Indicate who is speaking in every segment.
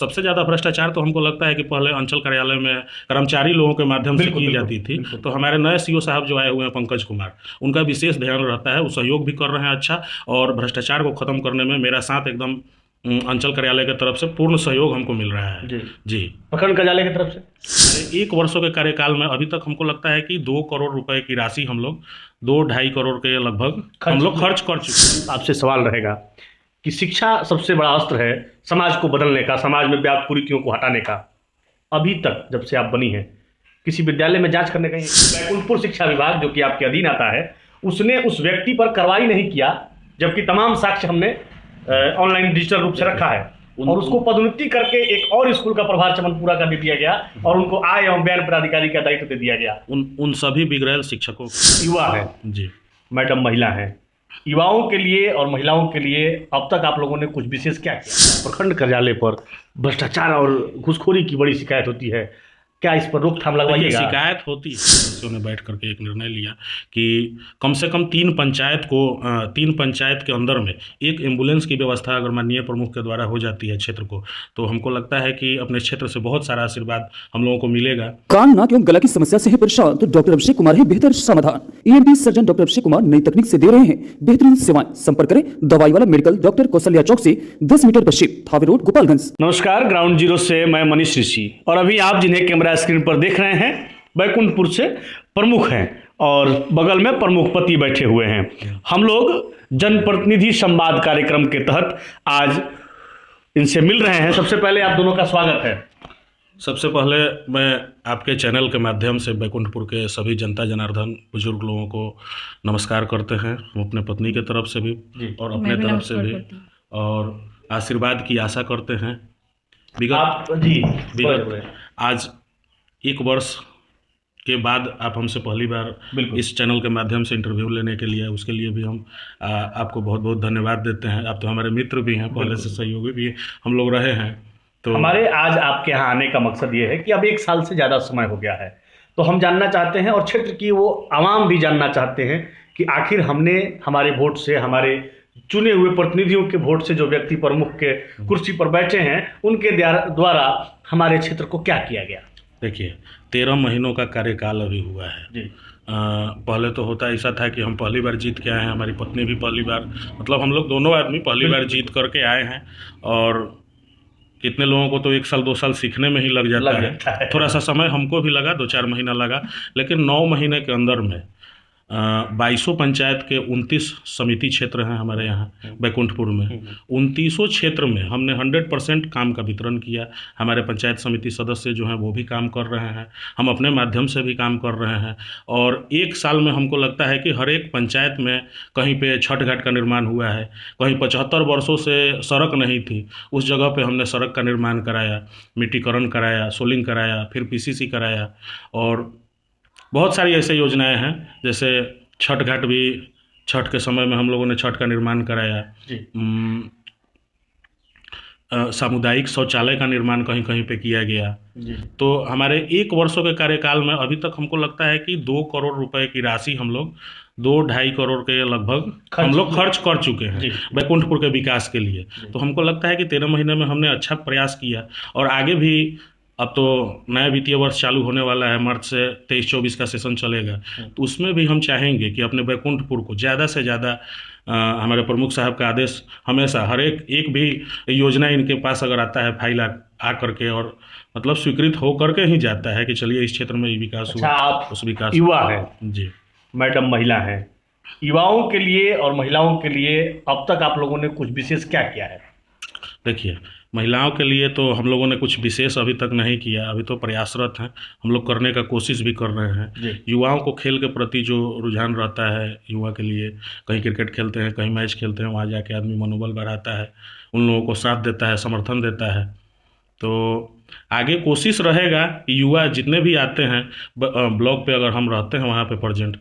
Speaker 1: सबसे ज़्यादा भ्रष्टाचार तो हमको लगता है कि पहले अंचल कार्यालय में कर्मचारी लोगों के माध्यम से की जाती थी। तो हमारे नए सीओ साहब जो आए हुए हैं पंकज कुमार, उनका विशेष ध्यान रहता है, वो सहयोग भी कर रहे हैं अच्छा, और भ्रष्टाचार को ख़त्म करने में मेरा साथ एकदम अंचल कार्यालय की तरफ से पूर्ण सहयोग हमको मिल रहा है। जी
Speaker 2: प्रखंड कार्यालय की तरफ से
Speaker 1: 1 वर्षों के कार्यकाल में अभी तक हमको लगता है कि 2 करोड़ रुपए की राशि हम लोग 2-2.5 करोड़ के लगभग हम लोग खर्च कर चुके हैं।
Speaker 2: आपसे सवाल रहेगा कि शिक्षा सबसे बड़ा अस्त्र है समाज को बदलने का, समाज में व्याप्त कुरीतियों को हटाने का। अभी तक जब से आप बनी हैं, किसी विद्यालय में जांच करने का बैकुंठपुर शिक्षा विभाग जो कि आपके अधीन आता है, उसने उस व्यक्ति पर कार्रवाई नहीं किया, जबकि तमाम साक्ष्य हमने ऑनलाइन डिजिटल रूप से रखा है, और उसको पदोन्नति करके एक और स्कूल का प्रभार चमन पूरा कर दिया गया और उनको आय एवं व्यय पदाधिकारी का दायित्व दे दिया गया।
Speaker 1: उन सभी बिगड़ैल शिक्षकों
Speaker 2: युवा है
Speaker 1: जी,
Speaker 2: मैडम महिला है, युवाओं के लिए और महिलाओं के लिए अब तक आप लोगों ने कुछ विशेष क्या किया? प्रखंड कार्यालय पर भ्रष्टाचार और घूसखोरी की बड़ी शिकायत होती है, क्या इस पर रोकथाम लगवाइएगा?
Speaker 1: शिकायत होती है। सदस्यों ने बैठ करके एक निर्णय लिया कि कम से कम 3 पंचायत के अंदर में एक एम्बुलेंस की व्यवस्था अगर माननीय प्रमुख के द्वारा हो जाती है क्षेत्र को, तो हमको लगता है कि अपने क्षेत्र से बहुत सारा आशीर्वाद हम लोगों को मिलेगा।
Speaker 3: कान नाक एवं गला की समस्या से है परेशान तो डॉक्टर अभिषेक कुमार है बेहतर समाधान। ENT surgeon doctor Abhishek Kumar नई तकनीक से दे रहे हैं बेहतरीन सेवाएं। संपर्क करें दवाई वाला मेडिकल डॉक्टर कौशल्या चौक से 10 मीटर पश्चिम, थावे रोड, गोपालगंज।
Speaker 2: नमस्कार, ग्राउंड जीरो से मैं मनीष ऋषि, और अभी आप जिन्हें कैमरा स्क्रीन पर देख रहे हैं बैकुंठपुर से प्रमुख हैं और बगल में प्रमुख पति बैठे हुए हैं। हम लोग जनप्रतिनिधि संवाद कार्यक्रम के तहत आज इनसे मिल रहे हैं। सबसे पहले आप दोनों का स्वागत है।
Speaker 1: सबसे पहले मैं आपके चैनल के माध्यम से बैकुंठपुर के सभी जनता जनार्दन बुजुर्ग लोगों को नमस्कार करते हैं, हम अपने पत्नी के तरफ से भी और अपने तरफ से भी, और आशीर्वाद की आशा करते हैं। विगत आज 1 वर्ष के बाद आप हमसे पहली बार इस चैनल के माध्यम से इंटरव्यू लेने के लिए, उसके लिए भी हम आपको बहुत बहुत धन्यवाद देते हैं। आप तो हमारे मित्र भी हैं, पहले से सहयोगी भी हम लोग रहे हैं। तो
Speaker 2: हमारे आज आपके यहाँ आने का मकसद ये है कि अब 1 साल से ज़्यादा समय हो गया है, तो हम जानना चाहते हैं और क्षेत्र की वो आवाम भी जानना चाहते हैं कि आखिर हमने हमारे वोट से, हमारे चुने हुए प्रतिनिधियों के वोट से जो व्यक्ति प्रमुख के कुर्सी पर बैठे हैं, उनके द्वारा हमारे क्षेत्र को क्या किया गया।
Speaker 1: देखिए, 13 महीनों का कार्यकाल अभी हुआ है जी। पहले तो होता ऐसा था कि हम पहली बार जीत के आए हैं, हमारी पत्नी भी पहली बार, मतलब हम लोग दोनों आदमी पहली बार जीत करके आए हैं, और कितने लोगों को तो 1 साल 2 साल सीखने में ही लग जाता है। थोड़ा सा समय हमको भी लगा, 2-4 महीना लगा, लेकिन 9 महीने के अंदर में 2200 पंचायत के 29 समिति क्षेत्र हैं हमारे यहाँ बैकुंठपुर में। 2900 क्षेत्र में हमने 100% काम का वितरण किया। हमारे पंचायत समिति सदस्य जो हैं वो भी काम कर रहे हैं, हम अपने माध्यम से भी काम कर रहे हैं, और 1 साल में हमको लगता है कि हर एक पंचायत में कहीं पे छठ घाट का निर्माण हुआ है, कहीं 75 वर्षों से सड़क नहीं थी, उस जगह पे हमने सड़क का निर्माण कराया, मिट्टीकरण कराया, सोलिंग कराया, फिर PCC कराया, और बहुत सारी ऐसे योजनाएं हैं। जैसे छठ घाट भी, छठ के समय में हम लोगों ने छठ का निर्माण कराया। सामुदायिक शौचालय का निर्माण कहीं कहीं पे किया गया जी। तो हमारे 1 वर्षों के कार्यकाल में अभी तक हमको लगता है कि 2 करोड़ रुपए की राशि हम लोग 2-2.5 करोड़ के लगभग हम लोग खर्च कर चुके हैं बैकुंठपुर के विकास के लिए। तो हमको लगता है कि 13 महीने में हमने अच्छा प्रयास किया, और आगे भी, अब तो नया वित्तीय वर्ष चालू होने वाला है, मार्च से 23-24 का सेशन चलेगा, तो उसमें भी हम चाहेंगे कि अपने बैकुंठपुर को ज़्यादा से ज़्यादा, हमारे प्रमुख साहब का आदेश हमेशा हर एक भी योजना इनके पास अगर आता है, फाइल आ करके और मतलब स्वीकृत हो करके ही जाता है कि चलिए इस क्षेत्र में ये विकास हुआ।
Speaker 2: आप
Speaker 1: उस विकास
Speaker 2: युवा है
Speaker 1: जी,
Speaker 2: मैडम महिला है, युवाओं के लिए और महिलाओं के लिए अब तक आप लोगों ने कुछ विशेष क्या किया है?
Speaker 1: देखिए, महिलाओं के लिए तो हम लोगों ने कुछ विशेष अभी तक नहीं किया, अभी तो प्रयासरत हैं, हम लोग करने का कोशिश भी कर रहे हैं। युवाओं को खेल के प्रति जो रुझान रहता है युवा के लिए, कहीं क्रिकेट खेलते हैं, कहीं मैच खेलते हैं, वहाँ जाके आदमी मनोबल बढ़ाता है, उन लोगों को साथ देता है, समर्थन देता है। तो आगे कोशिश रहेगा कि युवा जितने भी आते हैं ब्लॉक पे, अगर हम रहते हैं वहाँ पे प्रेजेंट,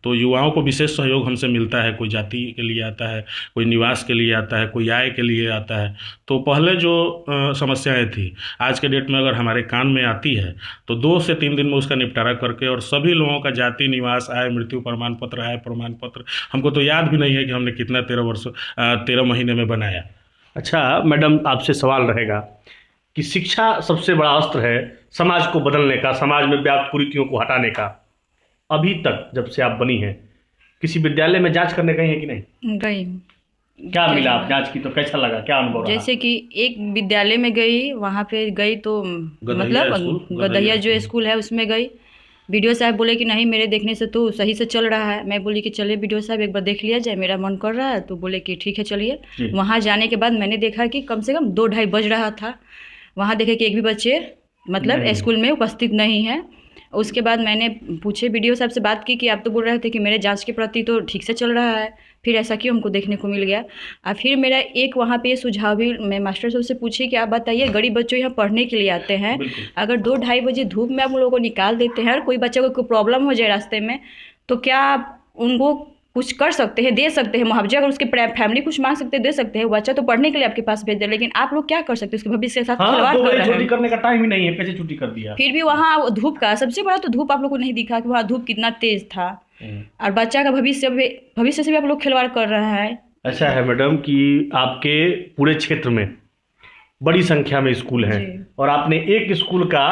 Speaker 1: तो युवाओं को विशेष सहयोग हमसे मिलता है। कोई जाति के लिए आता है, कोई निवास के लिए आता है, कोई आय के लिए आता है। तो पहले जो समस्याएं थी, आज के डेट में अगर हमारे कान में आती है तो 2 से 3 दिन में उसका निपटारा करके, और सभी लोगों का जाति, निवास, आय, मृत्यु प्रमाण पत्र, आय प्रमाण पत्र, हमको तो याद भी नहीं है कि हमने कितना 13 महीने में बनाया।
Speaker 2: अच्छा मैडम, आपसे सवाल रहेगा कि शिक्षा सबसे बड़ा अस्त्र है समाज को बदलने का, समाज में व्याप्त कुरीतियों को हटाने का। अभी तक जब से आप बनी हैं किसी विद्यालय में जांच करने गई हैं कि नहीं?
Speaker 4: गई हूँ।
Speaker 2: क्या मिला? आप जांच की तो कैसा लगा, क्या अनुभव रहा?
Speaker 4: जैसे कि एक विद्यालय में गई, वहाँ पे गई तो मतलब गदहिया जो स्कूल है उसमें गई। वीडियो साहब बोले कि नहीं मेरे देखने से तो सही से चल रहा है। मैं बोली कि चलिए वीडियो साहब एक बार देख लिया जाए, मेरा मन कर रहा है। तो बोले कि ठीक है चलिए। वहाँ जाने के बाद मैंने देखा कि कम से कम 2-2:30 बज रहा था। वहाँ देखे कि एक भी बच्चे मतलब स्कूल में उपस्थित नहीं है। उसके बाद मैंने पूछे वीडियो साहब से बात की कि आप तो बोल रहे थे कि मेरे जांच के प्रति तो ठीक से चल रहा है, फिर ऐसा क्यों हमको देखने को मिल गया। और फिर मेरा एक वहाँ पे सुझाव भी मैं मास्टर साहब से पूछी कि आप बताइए गरीब बच्चों यहाँ पढ़ने के लिए आते हैं, अगर 2-2:30 बजे धूप में आप लोगों को निकाल देते हैं और कोई बच्चे को कोई प्रॉब्लम हो जाए रास्ते में, तो क्या आप उनको कुछ कर सकते हैं, दे सकते हैं मुआवजा? अगर उसके फैमिली कुछ मांग सकते हैं दे सकते हैं, बच्चा तो पढ़ने के लिए आपके पास भेज दे, लेकिन आप लोग क्या कर सकते हैं? उसके भविष्य के साथ खिलवाड़ कर रहे हैं।
Speaker 2: छुट्टी करने का टाइम ही नहीं है, कैसे छुट्टी कर दिया?
Speaker 4: फिर भी वहाँ धूप का सबसे बड़ा तो धूप आप लोग को नहीं दिखा कि वहाँ धूप कितना तेज था, और बच्चा का भविष्य से भी आप लोग खिलवाड़ कर रहे हैं।
Speaker 2: ऐसा है मैडम कि आपके पूरे क्षेत्र में बड़ी संख्या में स्कूल हैं और आपने एक स्कूल का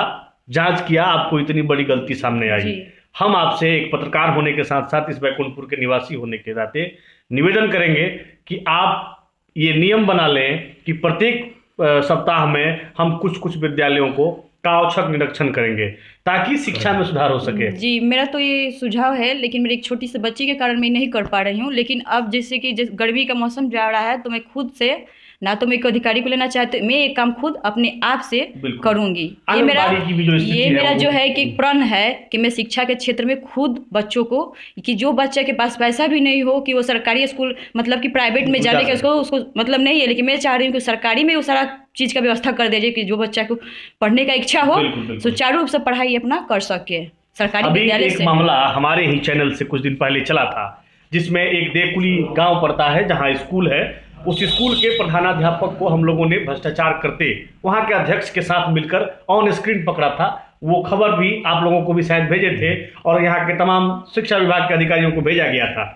Speaker 2: जांच किया, आपको इतनी बड़ी गलती सामने आई। हम आपसे एक पत्रकार होने के साथ साथ इस बैकुंठपुर के निवासी होने के नाते निवेदन करेंगे कि आप ये नियम बना लें कि प्रत्येक सप्ताह में हम कुछ कुछ विद्यालयों को का औचक निरीक्षण करेंगे ताकि शिक्षा में सुधार हो सके।
Speaker 4: जी मेरा तो ये सुझाव है, लेकिन मेरी एक छोटी सी बच्ची के कारण मैं नहीं कर पा रही हूँ। लेकिन अब जैसे कि गर्मी का मौसम जा रहा है तो मैं खुद से ना तो मैं एक अधिकारी को लेना चाहती, मैं ये काम खुद अपने आप से करूंगी। ये मेरा जो है कि प्रण है कि मैं शिक्षा के क्षेत्र में खुद बच्चों को, कि जो बच्चे के पास पैसा भी नहीं हो कि वो सरकारी स्कूल मतलब कि प्राइवेट में जाने का उसको मतलब नहीं है, लेकिन मैं चाह रही हूँ कि सरकारी में वो सारा चीज़ का व्यवस्था कर दीजिए कि जो बच्चा को पढ़ने का इच्छा हो सुचारू रूप से पढ़ाई अपना कर सके सरकारी विद्यालय से।
Speaker 2: मामला हमारे ही चैनल से कुछ दिन पहले चला था जिसमें एक देकुली गांव पड़ता है जहां स्कूल है, उस स्कूल के प्रधानाध्यापक को हम लोगों ने भ्रष्टाचार करते वहां के अध्यक्ष के साथ मिलकर ऑन स्क्रीन पकड़ा था। वो खबर भी आप लोगों को भी शायद भेजे थे और यहाँ के तमाम शिक्षा विभाग के अधिकारियों को भेजा गया था,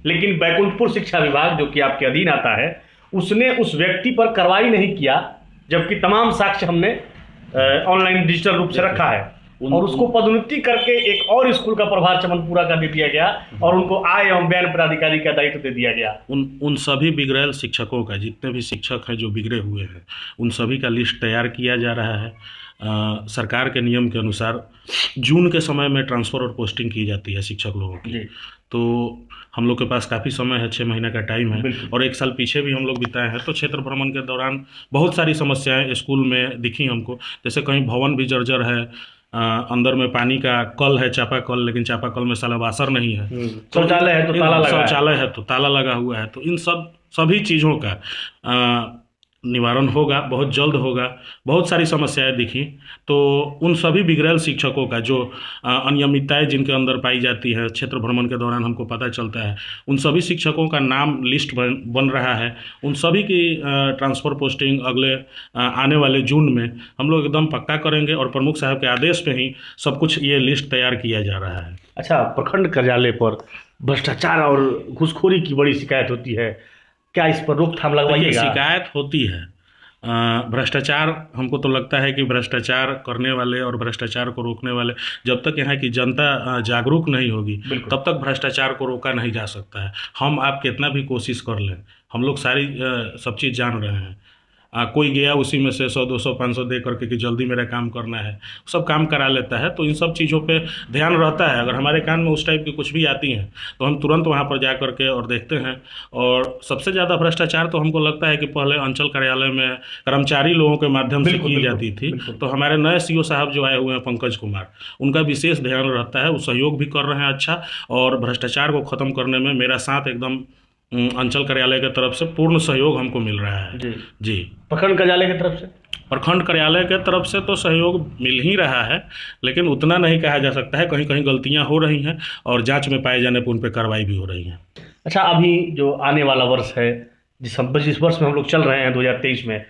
Speaker 2: लेकिन बैकुंठपुर शिक्षा विभाग जो कि आपके अधीन आता है उसने उस व्यक्ति पर कार्रवाई नहीं किया, जबकि तमाम साक्ष्य हमने ऑनलाइन डिजिटल रूप से रखा है और उसको पदोन्नति करके एक और स्कूल का प्रभार चमन पूरा कर दिया गया और उनको आय एवं व्यय पदाधिकारी का दायित्व दे दिया गया।
Speaker 1: उन सभी बिगड़ैल शिक्षकों का, जितने भी शिक्षक हैं जो बिगड़े हुए हैं, उन सभी का लिस्ट तैयार किया जा रहा है। सरकार के नियम के अनुसार जून के समय में ट्रांसफ़र और पोस्टिंग की जाती है शिक्षक लोगों की, तो हम लोग के पास काफ़ी समय है, 6 महीने का टाइम है और 1 साल पीछे भी हम लोग बिताए हैं। तो क्षेत्र भ्रमण के दौरान बहुत सारी समस्याएं स्कूल में दिखी हमको, जैसे कहीं भवन भी जर्जर है, अंदर में पानी का कल है, चापाकल, लेकिन चापाकल में साला वासर नहीं है,
Speaker 2: शौचालय है तो ताला लगा,
Speaker 1: शौचालय है तो ताला लगा हुआ है। तो इन सभी चीज़ों का निवारण होगा, बहुत जल्द होगा। बहुत सारी समस्याएं दिखी, तो उन सभी बिगड़ैल शिक्षकों का जो अनियमितताएं जिनके अंदर पाई जाती है क्षेत्र भ्रमण के दौरान हमको पता चलता है, उन सभी शिक्षकों का नाम लिस्ट बन रहा है। उन सभी की ट्रांसफ़र पोस्टिंग अगले आने वाले जून में हम लोग एकदम पक्का करेंगे और प्रमुख साहब के आदेश पे ही सब कुछ ये लिस्ट तैयार किया जा रहा है।
Speaker 2: अच्छा, प्रखंड कार्यालय पर भ्रष्टाचार और घूसखोरी की बड़ी शिकायत होती है, क्या इस पर रोकथाम लगवाइएगा?
Speaker 1: शिकायत होती है, भ्रष्टाचार, हमको तो लगता है कि भ्रष्टाचार करने वाले और भ्रष्टाचार को रोकने वाले, जब तक यहाँ की जनता जागरूक नहीं होगी तब तक भ्रष्टाचार को रोका नहीं जा सकता है। हम आप कितना भी कोशिश कर लें, हम लोग सारी सब चीज़ जान रहे हैं। कोई गया उसी में से 100, 200, 500 दे करके कि जल्दी मेरा काम करना है, सब काम करा लेता है। तो इन सब चीज़ों पे ध्यान रहता है। अगर हमारे कान में उस टाइप की कुछ भी आती हैं तो हम तुरंत वहाँ पर जा करके और देखते हैं। और सबसे ज़्यादा भ्रष्टाचार तो हमको लगता है कि पहले अंचल कार्यालय में कर्मचारी लोगों के माध्यम से की जाती थी। तो हमारे नए CO साहब जो आए हुए हैं पंकज कुमार, उनका विशेष ध्यान रहता है, वो सहयोग भी कर रहे हैं अच्छा, और भ्रष्टाचार को ख़त्म करने में मेरा साथ एकदम अंचल कार्यालय की तरफ से पूर्ण सहयोग हमको मिल रहा है। जी
Speaker 2: प्रखंड कार्यालय की तरफ से?
Speaker 1: प्रखंड कार्यालय के तरफ से तो सहयोग मिल ही रहा है, लेकिन उतना नहीं कहा जा सकता है। कहीं कहीं गलतियां हो रही हैं और जांच में पाए जाने पर उन पर कार्रवाई भी हो रही है।
Speaker 2: अच्छा, अभी जो आने वाला वर्ष है, जिस वर्ष में हम लोग चल रहे हैं 2023 में,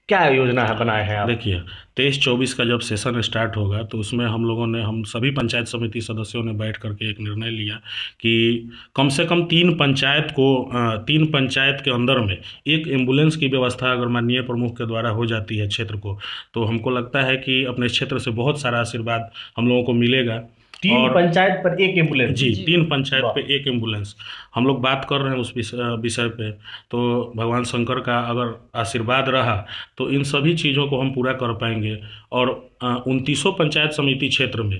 Speaker 2: क्या योजना है बनाए हैं आप?
Speaker 1: देखिए 23-24 का जब सेशन स्टार्ट होगा तो उसमें हम सभी पंचायत समिति सदस्यों ने बैठ करके एक निर्णय लिया कि कम से कम 3 पंचायत के अंदर में एक एम्बुलेंस की व्यवस्था अगर माननीय प्रमुख के द्वारा हो जाती है क्षेत्र को, तो हमको लगता है कि अपने क्षेत्र से बहुत सारा आशीर्वाद हम लोगों को मिलेगा।
Speaker 2: 3 पंचायत पर एक एम्बुलेंस?
Speaker 1: जी 3 पंचायत पे एक एम्बुलेंस हम लोग बात कर रहे हैं उस विषय पे। तो भगवान शंकर का अगर आशीर्वाद रहा तो इन सभी चीज़ों को हम पूरा कर पाएंगे। और 29 पंचायत समिति क्षेत्र में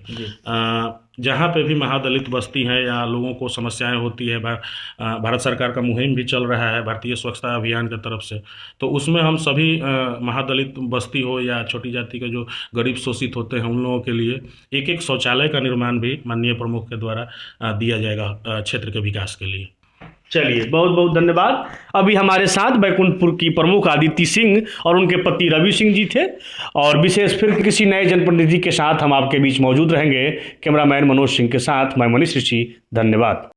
Speaker 1: जहाँ पे भी महादलित बस्ती है या लोगों को समस्याएं होती है, भारत सरकार का मुहिम भी चल रहा है भारतीय स्वच्छता अभियान की तरफ से, तो उसमें हम सभी महादलित बस्ती हो या छोटी जाति के जो गरीब शोषित होते हैं उन लोगों के लिए एक शौचालय का निर्माण भी माननीय प्रमुख के द्वारा दिया जाएगा क्षेत्र के विकास के लिए।
Speaker 2: चलिए, बहुत बहुत धन्यवाद। अभी हमारे साथ बैकुंठपुर की प्रमुख आदित्य सिंह और उनके पति रवि सिंह जी थे, और विशेष फिर किसी नए जनप्रतिनिधि के साथ हम आपके बीच मौजूद रहेंगे। कैमरामैन मनोज सिंह के साथ मैं मनीष ऋषि, धन्यवाद।